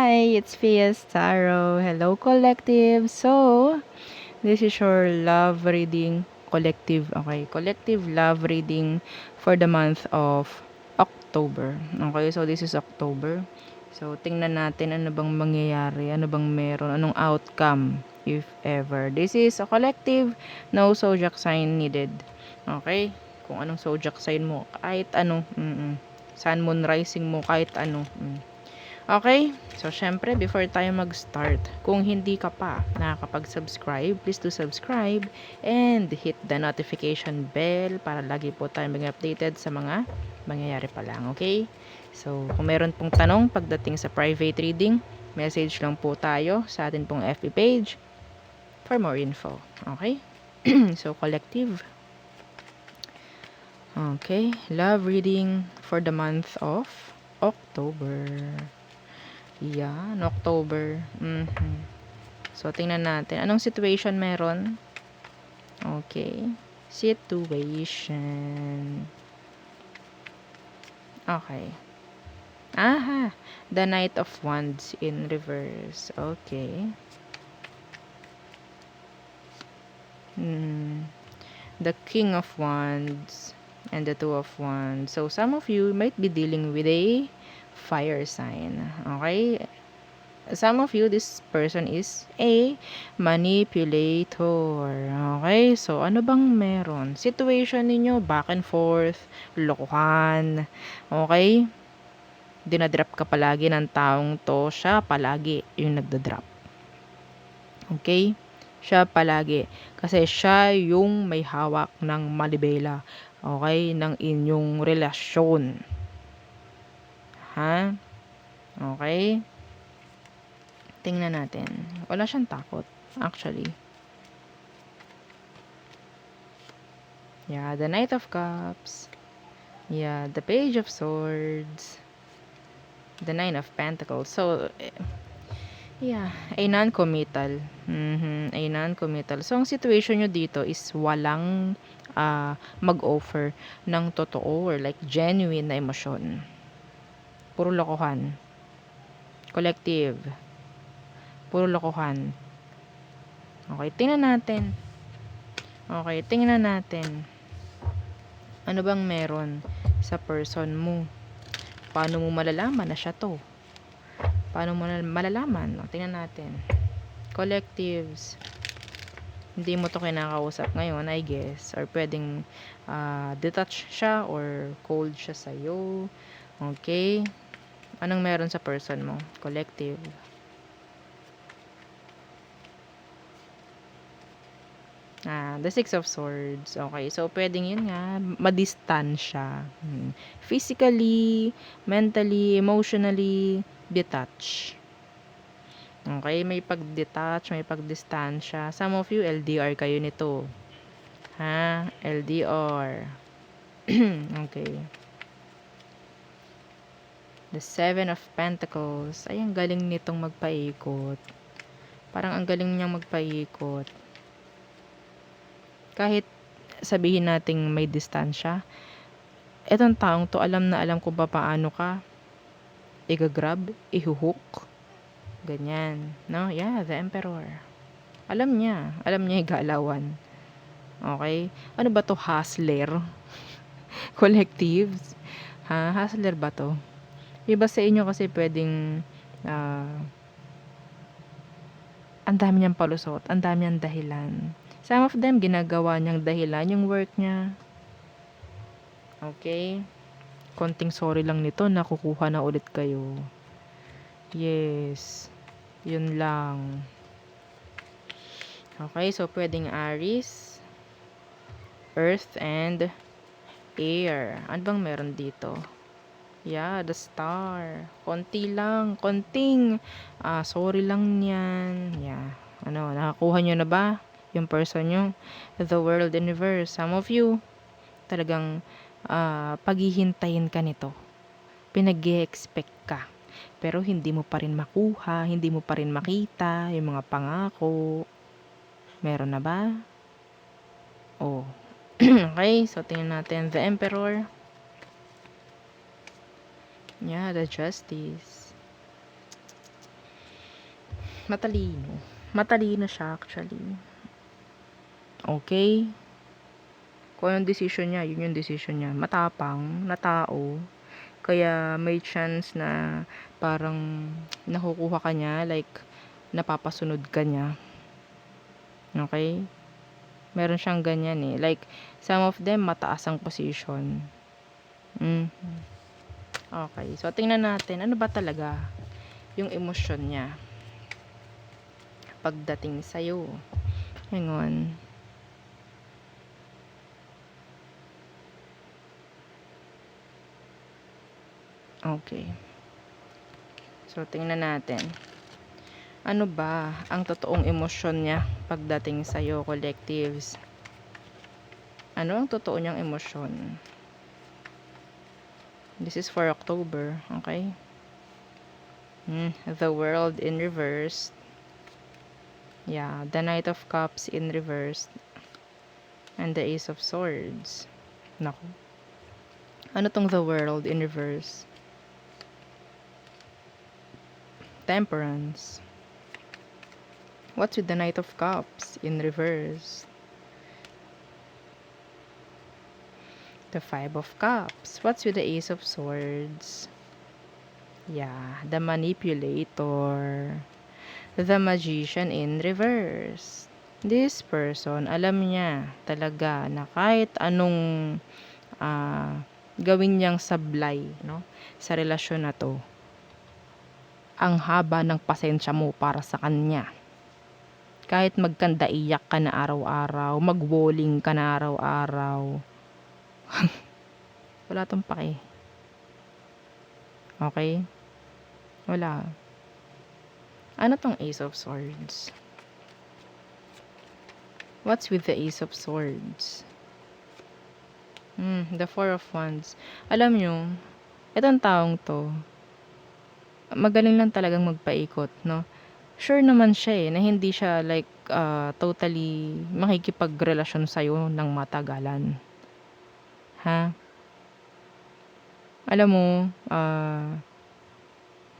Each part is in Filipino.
Hi, it's Fias Tarot. Hello, collective. So, this is your love reading collective. Okay, collective love reading for the month of October. Okay, so this is October. So, tingnan natin ano bang mangyayari, ano bang meron, anong outcome, if ever. This is a collective, no zodiac sign needed. Okay, kung anong zodiac sign mo, kahit ano, sun, moon, rising mo, kahit ano. Okay? So, syempre, before tayo mag-start, kung hindi ka pa nakakapag-subscribe, please do subscribe and hit the notification bell para lagi po tayo maging updated sa mga mangyayari pa lang. Okay? So, kung meron pong tanong pagdating sa private reading, message lang po tayo sa atin pong FB page for more info. Okay? So, collective. Okay. Love reading for the month of October. Yan, October. So, tingnan natin. Anong situation meron? Okay. Situation. Okay. Aha! The Knight of Wands in reverse. Okay. The King of Wands and the Two of Wands. So, some of you might be dealing with a fire sign. Okay? Some of you, this person is a manipulator. Okay? So, ano bang meron? Situation ninyo, back and forth, lokohan. Okay? Dinadrop ka palagi ng taong to. Siya palagi yung nagdadrop. Okay? Siya palagi. Kasi siya yung may hawak ng malibela. Okay? Ng inyong relasyon. Ha? Okay? Tingnan natin. Wala siyang takot, actually. Yeah, the Knight of Cups. Yeah, the Page of Swords. The Nine of Pentacles. So, yeah, a non-committal. A non-committal. So, ang situation nyo dito is walang mag-offer ng totoo or like genuine na emosyon. Puro lokohan. Collective. Puro lokohan. Okay, tingnan natin. Okay, tingnan natin. Ano bang meron sa person mo? Paano mo malalaman na siya to? Paano mo malalaman? Tingnan natin. Collectives. Hindi mo to kinakausap ngayon, I guess. Or pwedeng detached siya or cold siya sa'yo. Okay? Anong meron sa person mo? Collective. The Six of Swords. Okay, so pwedeng yun nga, madistansya. Physically, mentally, emotionally, detach. Okay, may pag-detach, may pag-distansya. Some of you, LDR kayo nito. Ha? LDR. Okay. The Seven of Pentacles. Ay, ang galing nitong magpaikot. Parang ang galing niyang magpaikot. Kahit sabihin nating may distansya, etong taong to alam na alam kung paano ka i-grab, i-hook, ganyan, no? Yeah, the Emperor. Alam niya yung galawan. Okay? Ano ba to, hustler? Collectives? Ha? Hustler ba to? Iba sa inyo kasi pwedeng ang dami niyang palusot, ang dami niyang dahilan. Some of them, ginagawa niyang dahilan yung work niya. Okay? Konting sorry lang nito, nakukuha na ulit kayo. Yes. Yun lang. Okay, so pwedeng Aries, Earth, and Air. Ano bang meron dito? Yeah, the Star. Konti lang, konting sorry lang yan. Yeah. Ano, nakakuha nyo na ba yung person nyo? The World, Universe. Some of you, talagang paghihintayin ka nito. Pinag-expect ka. Pero hindi mo pa rin makuha, hindi mo pa rin makita yung mga pangako. Meron na ba? Oh. Okay, so tingnan natin the Emperor. Yeah, the Justice. Matalino. Matalino siya actually. Okay? Kung anong decision niya, yun yung decision niya. Matapang na tao. Kaya may chance na parang nakukuha ka niya, like napapasunod ka niya. Okay? Meron siyang ganyan eh. Like, some of them mataas ang position. Okay. So, tingnan natin. Ano ba talaga yung emosyon niya pagdating sa'yo? Hang on. Okay. So, tingnan natin. Ano ba ang totoong emosyon niya pagdating sa'yo, collectives? Ano ang totoo niyang emosyon? This is for October, okay? The World in reverse. Yeah, the Knight of Cups in reverse. And the Ace of Swords. Naku. Ano tong the World in reverse? Temperance. What's with the Knight of Cups in reverse? The Five of Cups. What's with the Ace of Swords? Yeah, the Manipulator. The Magician in reverse. This person, alam niya talaga na kahit anong gawin niyang sablay, no, sa relasyon na to, ang haba ng pasensya mo para sa kanya. Kahit magkandaiyak ka na araw-araw, magwolling ka na araw-araw, wala tong pake. Okay? Wala. Ano tong Ace of Swords? What's with the Ace of Swords? The Four of Wands. Alam nyo, itong taong to, magaling lang talagang magpaikot, no? Sure naman siya na hindi siya like totally makikipagrelasyon sa'yo ng matagalan. Ha? Alam mo,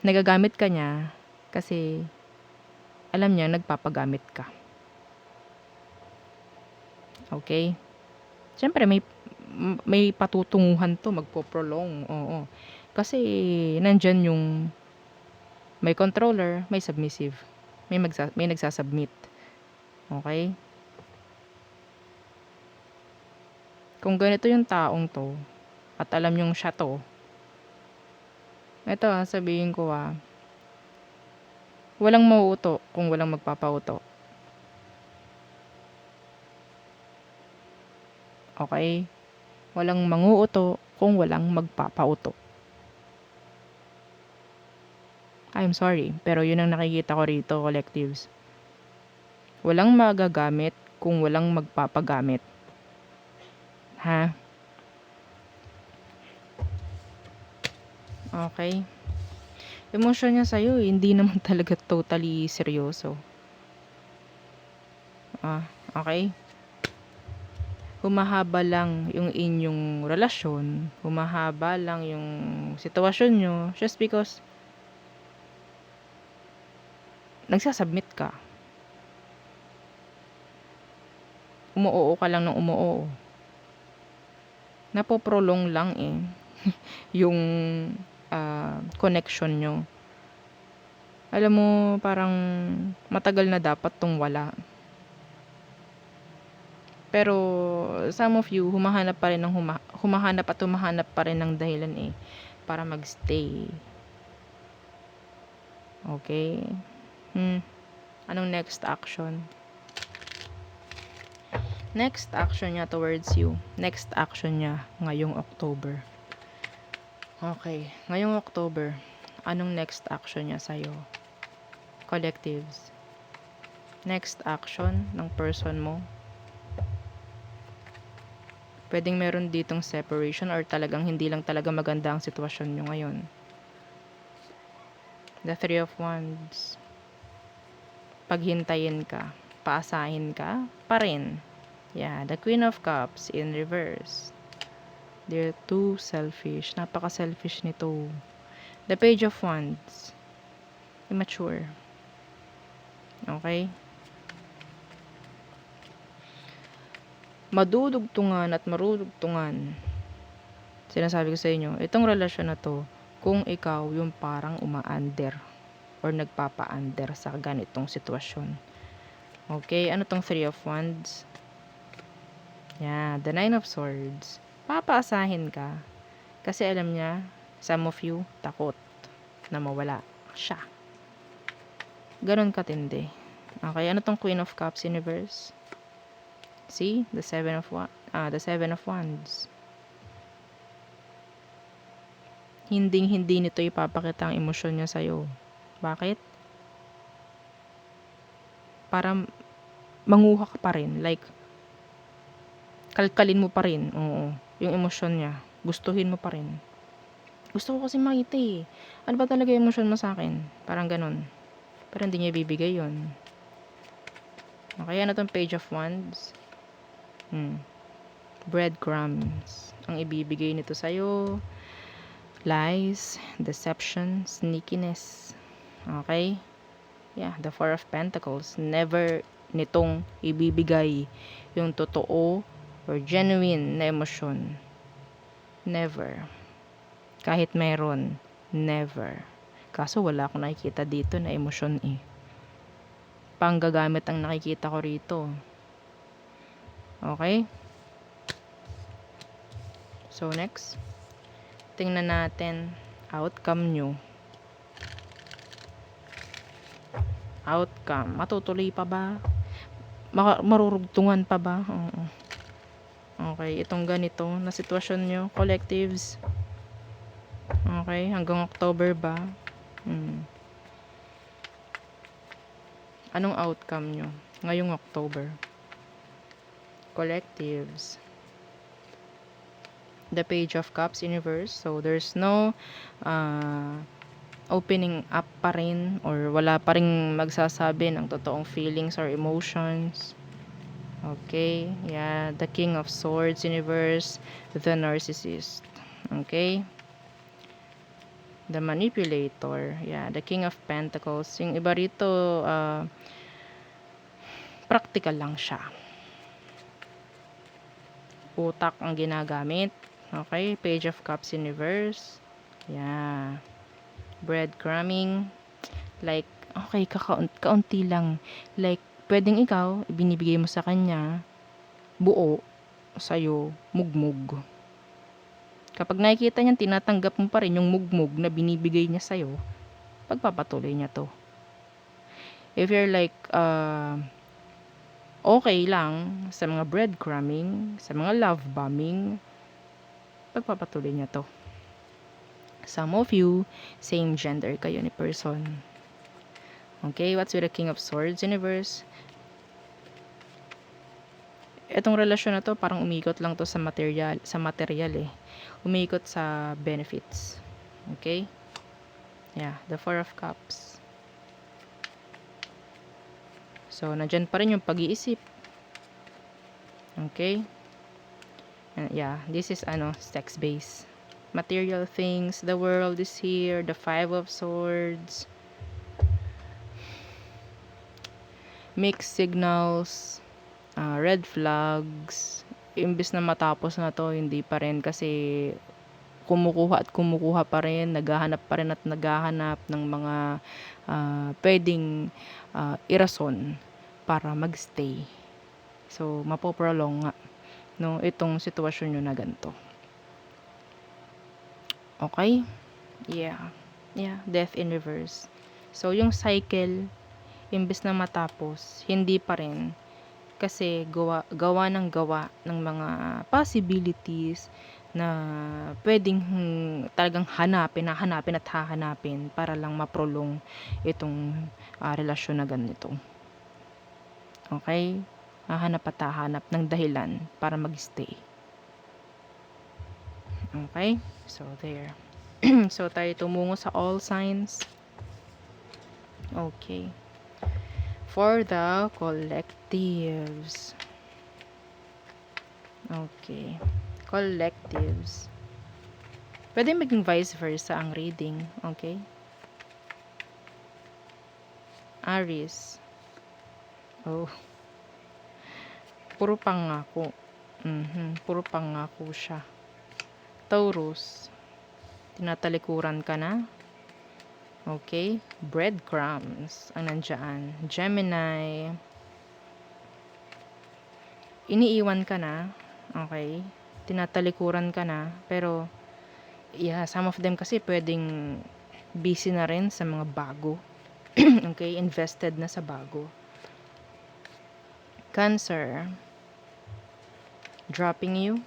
nagagamit ka niya kasi alam niya nagpapagamit ka. Okay? Siyempre may patutunguhan to, magpo-prolong. Oo. Kasi nandyan yung may controller, may submissive. May nagsasubmit. Okay? Kung ganito yung taong to, at alam yung siya to, ito sabihin ko walang mauuto kung walang magpapauto. Okay? Walang manguuto kung walang magpapauto. I'm sorry, pero yun ang nakikita ko rito, collectives. Walang magagamit kung walang magpapagamit. Ha? Okay? Emosyon niya sa'yo, hindi naman talaga totally seryoso. Okay? Humahaba lang yung inyong relasyon, humahaba lang yung sitwasyon nyo, just because nagsasubmit ka. Umuoo ka lang ng umuoo. Napoprolong lang yung connection nyo. Alam mo, parang matagal na dapat tong wala. Pero some of you humahanap pa rin ng dahilan para magstay. Okay? Anong next action? Next action niya towards you. Next action niya ngayong October. Okay, ngayong October, anong next action niya sa'yo? Collectives. Next action ng person mo. Pwedeng meron ditong separation or talagang hindi lang talaga maganda ang sitwasyon nyo ngayon. The Three of Wands. Paghintayin ka, paasahin ka, pa rin. Yeah, the Queen of Cups in reverse. They're too selfish. Napaka-selfish nito. The Page of Wands. Immature. Okay? Madudugtungan at marudugtungan. Sinasabi ko sa inyo, itong relasyon na to, kung ikaw yung parang uma-under or nagpapa-under sa ganitong sitwasyon. Okay, ano tong Three of Wands? Yeah, the Nine of Swords. Papaasahin ka. Kasi alam niya, some of you, takot na mawala siya. Ganon katindi. Okay, ano tong Queen of Cups Universe? See? The Seven of Wands. Hindi nito ipapakita ang emosyon niya sa'yo. Bakit? Para manguha ka pa rin. Like, kalkalin mo pa rin. Oo. Yung emosyon niya. Gustuhin mo pa rin. Gusto ko kasi makita eh. Ano ba talaga yung emosyon mo sa akin? Parang ganon. Pero hindi niya ibibigay yun. Okay, ano tong Page of Wands? Breadcrumbs. Ang ibibigay nito sa'yo, lies, deception, sneakiness. Okay? Yeah, the Four of Pentacles. Never nitong ibibigay yung totoo or genuine na emosyon. Never. Kahit meron, never. Kaso wala akong nakikita dito na emosyon eh. Panggagamit ang nakikita ko rito. Okay? So, next. Tingnan natin outcome nyo. Outcome. Matutuloy pa ba? Marurugtungan pa ba? Oo. Okay, itong ganito na sitwasyon nyo, collectives. Okay, hanggang October ba? Anong outcome nyo ngayong October? Collectives. The Page of Cups Universe. So, there's no opening up pa rin or wala pa rin magsasabi ng totoong feelings or emotions. Okay, yeah, the King of Swords Universe, the Narcissist. Okay, the Manipulator, yeah, the King of Pentacles. Yung iba rito, practical lang siya. Utak ang ginagamit. Okay, Page of Cups Universe, yeah, breadcrumbing, like, okay, kaunti lang, like, pwedeng ikaw, binibigay mo sa kanya, buo, sa'yo, mugmug. Kapag nakikita niyan, tinatanggap mo pa rin yung mugmug na binibigay niya sa'yo, pagpapatuloy niya to. If you're like, okay lang sa mga breadcrumbing, sa mga love bombing, pagpapatuloy niya to. Some of you, same gender kayo ni person. Okay, what's with the King of Swords Universe? Etong relasyon na to, parang umikot lang to sa material eh. Umikot sa benefits. Okay? Yeah, the Four of Cups. So, nandyan pa rin yung pag-iisip. Okay? And yeah, this is sex-based. Material things, the world is here, the Five of Swords. Mixed signals, red flags. Imbis na matapos na to, hindi pa rin kasi kumukuha pa rin, naghahanap pa rin at naghahanap ng mga pwedeng irason para magstay. So, mapoprolong nga no, itong sitwasyon nyo na ganito. Okay? Yeah. Yeah, death in reverse. So, yung cycle, imbes na matapos, hindi pa rin. Kasi gawa ng mga possibilities na pwedeng talagang hanapin at hahanapin para lang maprolong itong relasyon na ganito. Okay? Hahanap at hahanap ng dahilan para mag-stay. Okay? So, there. So, tayo tumungo sa all signs. Okay. For the collectives. Okay. Collectives. Pwede maging vice versa ang reading. Okay? Aries. Oh, puro pangako. Puro pangako siya. Taurus, tinatalikuran ka na. Okay, breadcrumbs ang nandyan. Gemini, iniiwan ka na. Okay, tinatalikuran ka na. Pero, yeah, some of them kasi pwedeng busy na rin sa mga bago. Okay, invested na sa bago. Cancer, dropping you,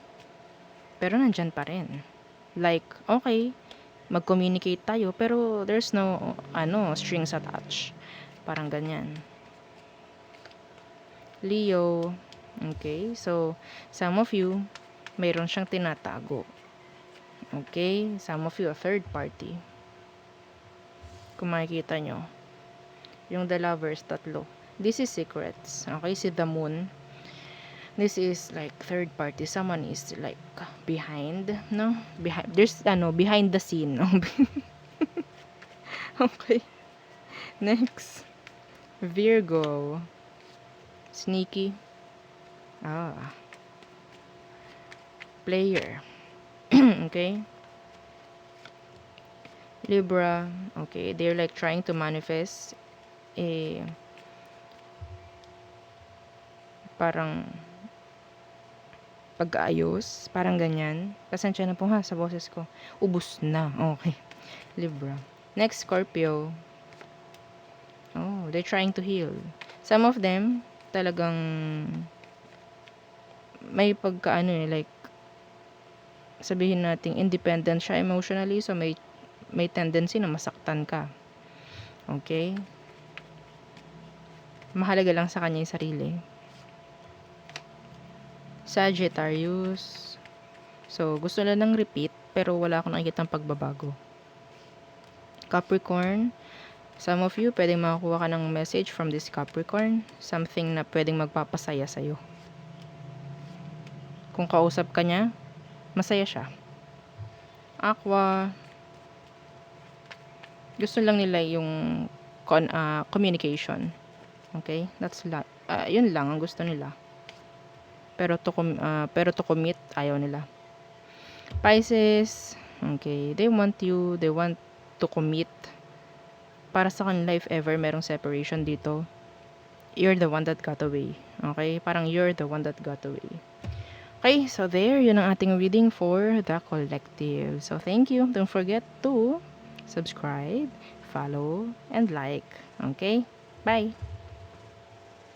pero nandyan pa rin. Like, okay, mag-communicate tayo, pero there's no, strings attached. Parang ganyan. Leo, okay, so, some of you, mayroon siyang tinatago. Okay, some of you, a third party. Kung makikita nyo, yung the lovers, tatlo. This is secrets. Okay, si the moon, this is like third party. Someone is like behind, no? Behind the scene, no? Okay. Next. Virgo. Sneaky. Player. Okay. Libra. Okay, they're like trying to manifest parang pag-aayos, parang ganyan. Pasensya na po ha sa boses ko. Ubus na. Okay. Libra. Next, Scorpio. Oh, they're trying to heal. Some of them, talagang may like, sabihin natin, independent siya emotionally, so may tendency na masaktan ka. Okay? Mahalaga lang sa kanya yung sarili. Sagittarius. So, gusto na ng repeat, pero wala akong nakikitang pagbabago. Capricorn. Some of you, pwedeng makakuha ka ng message from this Capricorn. Something na pwedeng magpapasaya sa'yo. Kung kausap ka niya, masaya siya. Aqua. Gusto lang nila yung communication. Okay? That's yun lang ang gusto nila. Pero to commit, ayaw nila. Pisces, okay, they want to commit. Para sa kanila, if ever merong separation dito, you're the one that got away. Okay? Parang you're the one that got away. Okay, so there, yun ang ating reading for the collective. So thank you. Don't forget to subscribe, follow, and like. Okay? Bye!